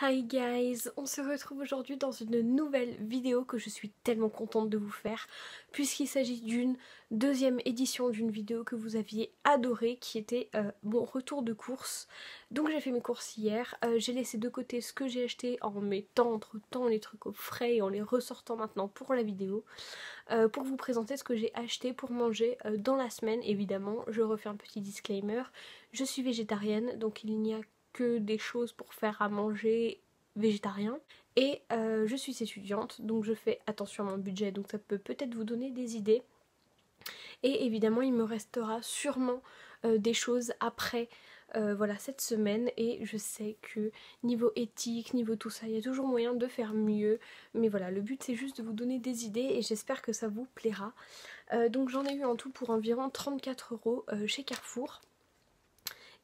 Hi guys, on se retrouve aujourd'hui dans une nouvelle vidéo que je suis tellement contente de vous faire puisqu'il s'agit d'une deuxième édition d'une vidéo que vous aviez adorée qui était mon retour de course. Donc j'ai fait mes courses hier, j'ai laissé de côté ce que j'ai acheté en mettant entre temps les trucs au frais et en les ressortant maintenant pour la vidéo pour vous présenter ce que j'ai acheté pour manger dans la semaine. Évidemment, je refais un petit disclaimer, je suis végétarienne donc il n'y a que des choses pour faire à manger végétarien et je suis étudiante donc je fais attention à mon budget, donc ça peut peut-être vous donner des idées. Et évidemment il me restera sûrement des choses après voilà cette semaine, et je sais que niveau éthique, niveau tout ça, il y a toujours moyen de faire mieux, mais voilà, le but c'est juste de vous donner des idées et j'espère que ça vous plaira. Donc j'en ai eu en tout pour environ 34 € chez Carrefour.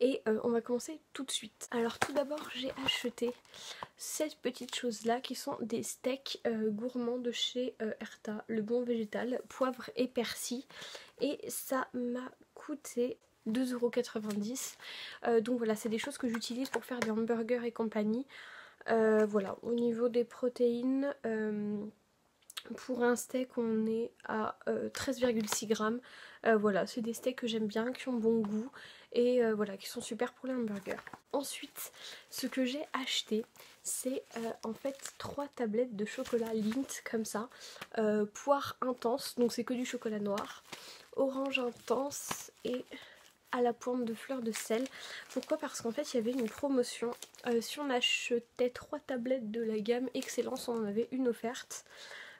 Et on va commencer tout de suite. Alors tout d'abord j'ai acheté cette petite chose là qui sont des steaks gourmands de chez Erta, le bon végétal, poivre et persil. Et ça m'a coûté 2,90 €. Donc voilà, c'est des choses que j'utilise pour faire des hamburgers et compagnie. Voilà, au niveau des protéines, pour un steak on est à 13,6 grammes. Voilà, c'est des steaks que j'aime bien, qui ont bon goût et voilà, qui sont super pour les hamburgers. Ensuite, ce que j'ai acheté, c'est en fait 3 tablettes de chocolat Lindt comme ça, poire intense, donc c'est que du chocolat noir, orange intense et à la pointe de fleur de sel. Pourquoi? Parce qu'en fait il y avait une promotion, si on achetait 3 tablettes de la gamme Excellence, on en avait une offerte.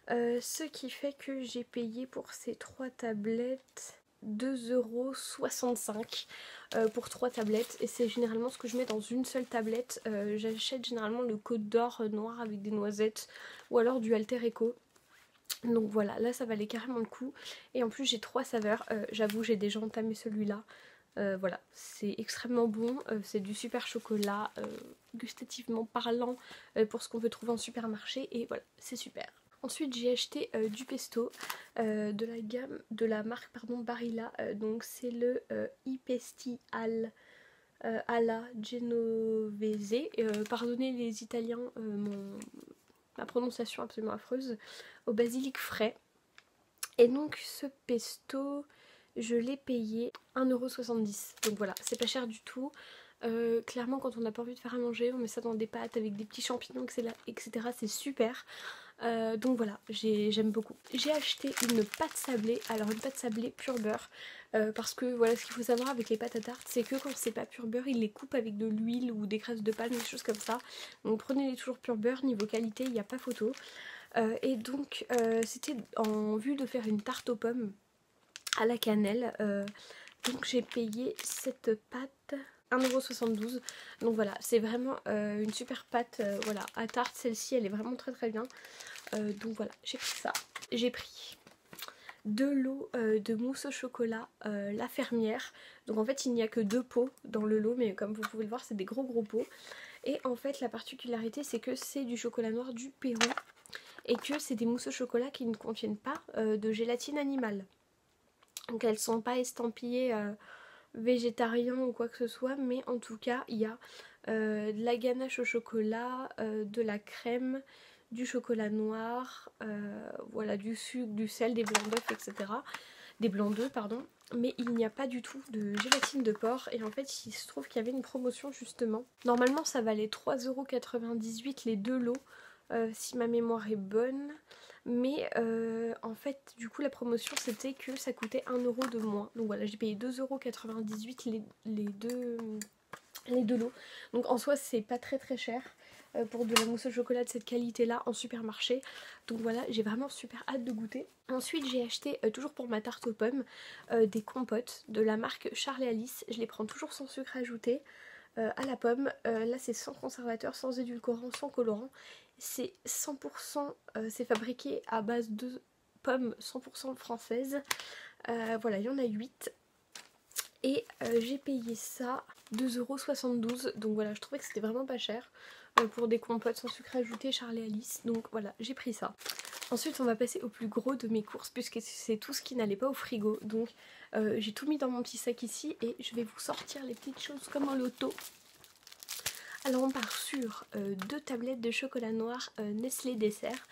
Ce qui fait que j'ai payé pour ces 3 tablettes 2,65 € pour 3 tablettes, et c'est généralement ce que je mets dans une seule tablette. J'achète généralement le Côte d'Or noir avec des noisettes ou alors du Alter Eco. Donc voilà, là ça valait carrément le coup, et en plus j'ai 3 saveurs. J'avoue, j'ai déjà entamé celui-là. Voilà, c'est extrêmement bon, c'est du super chocolat, gustativement parlant, pour ce qu'on peut trouver en supermarché, et voilà, c'est super. Ensuite j'ai acheté du pesto de la gamme, de la marque pardon, Barilla, donc c'est le i-pesti alla genovese. Pardonnez les Italiens ma prononciation absolument affreuse, au basilic frais. Et donc ce pesto, je l'ai payé 1,70 €. Donc voilà, c'est pas cher du tout. Clairement quand on n'a pas envie de faire à manger, on met ça dans des pâtes avec des petits champignons, etc. C'est super. Donc voilà, j'aime beaucoup. J'ai acheté une pâte sablée, alors une pâte sablée pur beurre, parce que voilà, ce qu'il faut savoir avec les pâtes à tarte, c'est que quand c'est pas pur beurre, ils les coupent avec de l'huile ou des graisses de palme, des choses comme ça. Donc prenez-les toujours pur beurre, niveau qualité il n'y a pas photo. Et donc c'était en vue de faire une tarte aux pommes à la cannelle, donc j'ai payé cette pâte 1,72 €. Donc voilà, c'est vraiment une super pâte voilà, à tarte. Celle-ci elle est vraiment très très bien. Donc voilà, j'ai pris ça. J'ai pris de l'eau de mousse au chocolat La Fermière. Donc en fait il n'y a que 2 pots dans le lot, mais comme vous pouvez le voir c'est des gros pots. Et en fait la particularité c'est que c'est du chocolat noir du Pérou et que c'est des mousses au chocolat qui ne contiennent pas de gélatine animale. Donc elles sont pas estampillées végétarien ou quoi que ce soit, mais en tout cas il y a de la ganache au chocolat, de la crème, du chocolat noir, voilà, du sucre, du sel, des blancs d'œufs, etc. Des blancs d'œufs, pardon. Mais il n'y a pas du tout de gélatine de porc, et en fait il se trouve qu'il y avait une promotion justement. Normalement ça valait 3,98 € les 2 lots, si ma mémoire est bonne. Mais en fait du coup la promotion c'était que ça coûtait 1 € de moins. Donc voilà, j'ai payé 2,98 € les deux lots. Donc en soi c'est pas très très cher pour de la mousse au chocolat de cette qualité là en supermarché. Donc voilà, j'ai vraiment super hâte de goûter. Ensuite j'ai acheté toujours pour ma tarte aux pommes des compotes de la marque Charles et Alice. Je les prends toujours sans sucre ajouté. À la pomme, là c'est sans conservateur, sans édulcorant, sans colorant. C'est 100%, c'est fabriqué à base de pommes 100% françaises. Voilà, il y en a 8. Et j'ai payé ça 2,72 €. Donc voilà, je trouvais que c'était vraiment pas cher pour des compotes sans sucre ajouté Charles et Alice. Donc voilà, j'ai pris ça. Ensuite on va passer au plus gros de mes courses, puisque c'est tout ce qui n'allait pas au frigo. Donc j'ai tout mis dans mon petit sac ici et je vais vous sortir les petites choses comme un loto. Alors on part sur 2 tablettes de chocolat noir Nestlé dessert.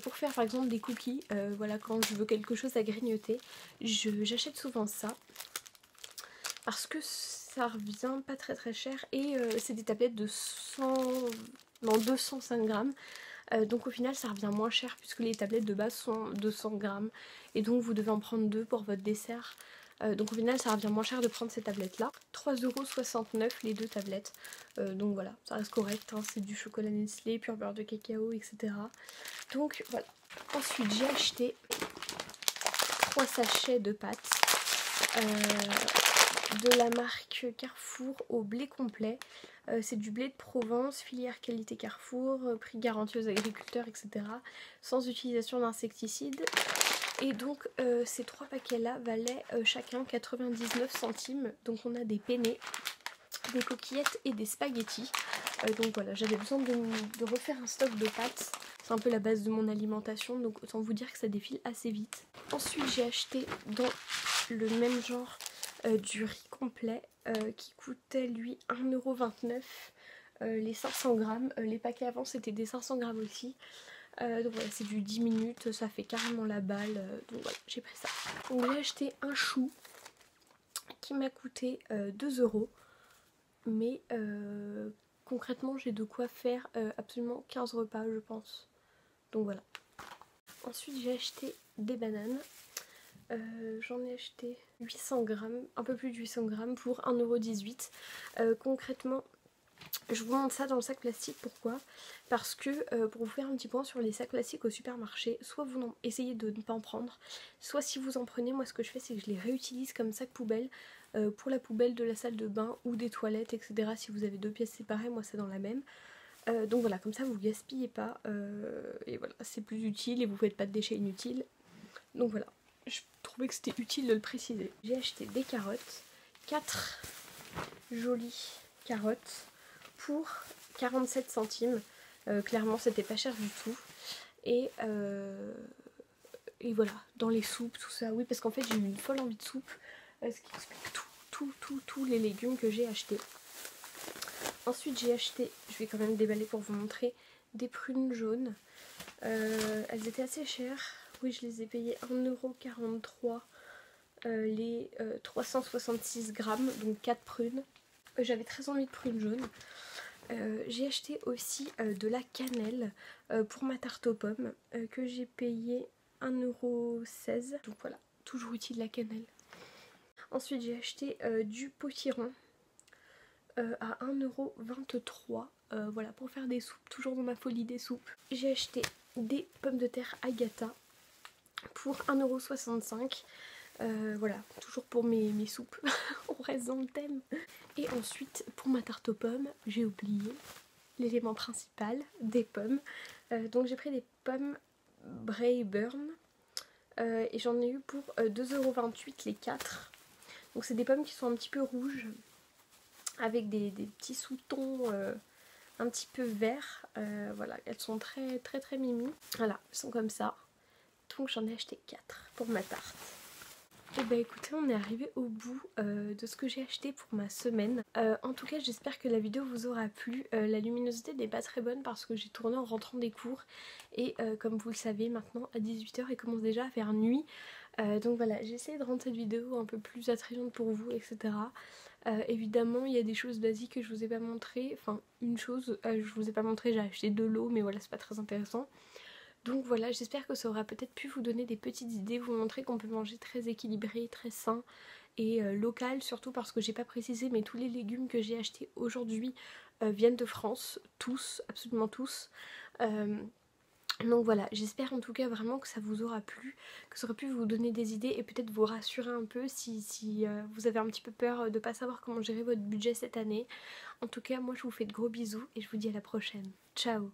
Pour faire par exemple des cookies, voilà, quand je veux quelque chose à grignoter, j'achète souvent ça. Parce que ça revient pas très cher et c'est des tablettes de 205 grammes. Donc au final ça revient moins cher puisque les tablettes de base sont 200 grammes. Et donc vous devez en prendre 2 pour votre dessert. Donc au final ça revient moins cher de prendre ces tablettes là. 3,69 € les 2 tablettes. Donc voilà, ça reste correct, hein, c'est du chocolat Nestlé, pur beurre de cacao, etc. Donc voilà. Ensuite j'ai acheté 3 sachets de pâtes de la marque Carrefour au blé complet. C'est du blé de Provence, filière qualité Carrefour, prix garanti aux agriculteurs, etc. Sans utilisation d'insecticides. Et donc ces 3 paquets là valaient chacun 99 centimes. Donc on a des penne, des coquillettes et des spaghettis. Donc voilà, j'avais besoin de refaire un stock de pâtes. C'est un peu la base de mon alimentation, donc autant vous dire que ça défile assez vite. Ensuite j'ai acheté dans le même genre du riz complet qui coûtait lui 1,29 € les 500 grammes. Les paquets avant c'était des 500 grammes aussi. Donc voilà, c'est du 10 minutes, ça fait carrément la balle. Donc voilà, j'ai pris ça. Donc j'ai acheté un chou qui m'a coûté 2 €. Mais concrètement j'ai de quoi faire absolument 15 repas je pense. Donc voilà. Ensuite j'ai acheté des bananes. J'en ai acheté 800 grammes, un peu plus de 800 grammes pour 1,18 €. Concrètement, je vous montre ça dans le sac plastique. Pourquoi? Parce que pour vous faire un petit point sur les sacs plastiques au supermarché, soit vous essayez de ne pas en prendre, soit si vous en prenez, moi ce que je fais c'est que je les réutilise comme sac poubelle pour la poubelle de la salle de bain ou des toilettes, etc. Si vous avez 2 pièces séparées, moi c'est dans la même. Donc voilà, comme ça vous gaspillez pas et voilà, c'est plus utile et vous faites pas de déchets inutiles. Donc voilà, je trouvais que c'était utile de le préciser. J'ai acheté des carottes, 4 jolies carottes pour 47 centimes. Clairement c'était pas cher du tout. Et voilà, dans les soupes, tout ça, oui, parce qu'en fait j'ai eu une folle envie de soupe, ce qui explique tous les légumes que j'ai achetés. Ensuite j'ai acheté, je vais quand même déballer pour vous montrer, des prunes jaunes. Elles étaient assez chères, oui je les ai payées 1,43 € les 366 grammes, donc 4 prunes. J'avais très envie de prunes jaunes. J'ai acheté aussi de la cannelle pour ma tarte aux pommes que j'ai payé 1,16 €. Donc voilà, toujours utile la cannelle. Ensuite j'ai acheté du potiron à 1,23 €. Voilà, pour faire des soupes, toujours dans ma folie des soupes. J'ai acheté des pommes de terre Agatha pour 1,65 €. Voilà, toujours pour mes soupes, on reste dans le thème. Et ensuite, pour ma tarte aux pommes, j'ai oublié l'élément principal, des pommes. Donc j'ai pris des pommes Braeburn et j'en ai eu pour 2,28 € les 4. Donc c'est des pommes qui sont un petit peu rouges, avec des petits sous-tons un petit peu verts. Voilà, elles sont très mimi. Voilà, elles sont comme ça. Donc j'en ai acheté 4 pour ma tarte. Et bah écoutez, on est arrivé au bout de ce que j'ai acheté pour ma semaine. En tout cas j'espère que la vidéo vous aura plu. La luminosité n'est pas très bonne parce que j'ai tourné en rentrant des cours. Et comme vous le savez maintenant à 18 h il commence déjà à faire nuit. Donc voilà, j'ai essayé de rendre cette vidéo un peu plus attrayante pour vous, etc. Évidemment il y a des choses basiques que je vous ai pas montré. Enfin une chose, je vous ai pas montré, j'ai acheté de l'eau mais voilà c'est pas très intéressant. Donc voilà, j'espère que ça aura peut-être pu vous donner des petites idées, vous montrer qu'on peut manger très équilibré, très sain et local, surtout parce que j'ai pas précisé, mais tous les légumes que j'ai achetés aujourd'hui viennent de France, tous, absolument tous. Donc voilà, j'espère en tout cas vraiment que ça vous aura plu, que ça aura pu vous donner des idées et peut-être vous rassurer un peu si vous avez un petit peu peur de pas savoir comment gérer votre budget cette année. En tout cas, moi je vous fais de gros bisous et je vous dis à la prochaine. Ciao!